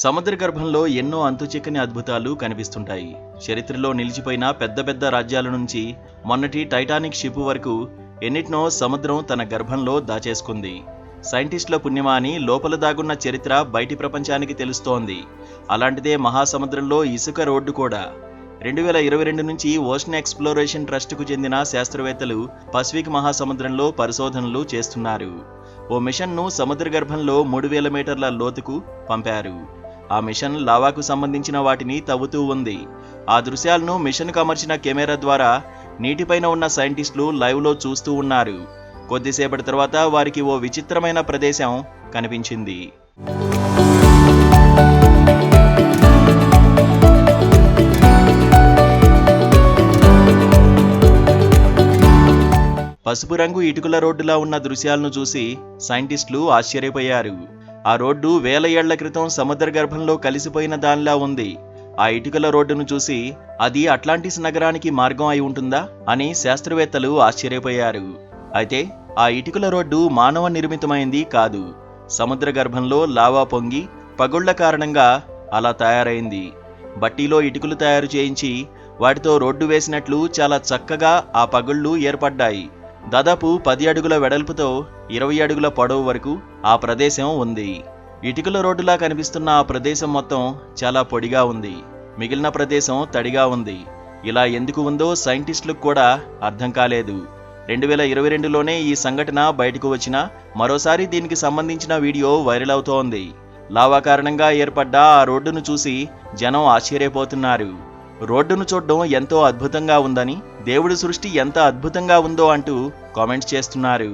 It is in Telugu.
సముద్ర గర్భంలో ఎన్నో అంతుచిక్కని అద్భుతాలు కనిపిస్తుంటాయి. చరిత్రలో నిలిచిపోయిన పెద్ద పెద్ద రాజ్యాల నుంచి మొన్నటి టైటానిక్ షిప్ వరకు ఎన్నిటినో సముద్రం తన గర్భంలో దాచేసుకుంది. సైంటిస్టుల పుణ్యమా అని లోపల దాగున్న చరిత్ర బయటి ప్రపంచానికి తెలుస్తోంది. అలాంటిదే మహాసముద్రంలో ఇసుక రోడ్డు కూడా. 2022 నుంచి ఓషన్ ఎక్స్ప్లోరేషన్ ట్రస్ట్కు చెందిన శాస్త్రవేత్తలు పసిఫిక్ మహాసముద్రంలో పరిశోధనలు చేస్తున్నారు. ఓ మిషన్ను సముద్ర గర్భంలో 3000 మీటర్ల లోతుకు పంపారు. ఆ మిషన్ లావాకు సంబంధించిన వాటిని తవ్వుతూ ఉంది. ఆ దృశ్యాలను మిషన్కు అమర్చిన కెమెరా ద్వారా నీటిపైన ఉన్న సైంటిస్టులు లైవ్లో చూస్తూ ఉన్నారు. కొద్దిసేపటి తర్వాత వారికి ఓ విచిత్రమైన ప్రదేశం కనిపించింది. పసుపు రంగు ఇటుకల రోడ్డులా ఉన్న దృశ్యాలను చూసి సైంటిస్టులు ఆశ్చర్యపోయారు. ఆ రోడ్డు వేల ఏళ్ల క్రితం సముద్ర గర్భంలో కలిసిపోయిన దానిలా ఉంది. ఆ ఇటుకల రోడ్డును చూసి అది అట్లాంటిస్ నగరానికి మార్గం అయి ఉంటుందా అని శాస్త్రవేత్తలు ఆశ్చర్యపోయారు. అయితే ఆ ఇటుకల రోడ్డు మానవ నిర్మితమైంది కాదు. సముద్ర గర్భంలో లావా పొంగి పగుళ్ల కారణంగా అలా తయారైంది. బట్టీలో ఇటుకలు తయారు చేయించి వాటితో రోడ్డు వేసినట్లు చాలా చక్కగా ఆ పగుళ్లు ఏర్పడ్డాయి. దాదాపు 10 అడుగుల వెడల్పుతో 20 అడుగుల పొడవు వరకు ఆ ప్రదేశం ఉంది. ఇటుకల రోడ్డులా కనిపిస్తున్న ఆ ప్రదేశం మొత్తం చాలా పొడిగా ఉంది. మిగిలిన ప్రదేశం తడిగా ఉంది. ఇలా ఎందుకు ఉందో సైంటిస్టులకు కూడా అర్థం కాలేదు. 2022లోనే ఈ సంఘటన బయటకు వచ్చినా మరోసారి దీనికి సంబంధించిన వీడియో వైరల్ అవుతోంది. లావా కారణంగా ఏర్పడ్డ ఆ రోడ్డును చూసి జనం ఆశ్చర్యపోతున్నారు. రోడ్డును చూడడం ఎంతో అద్భుతంగా ఉందని, దేవుడి సృష్టి ఎంత అద్భుతంగా ఉందో అంటూ కామెంట్స్ చేస్తున్నారు.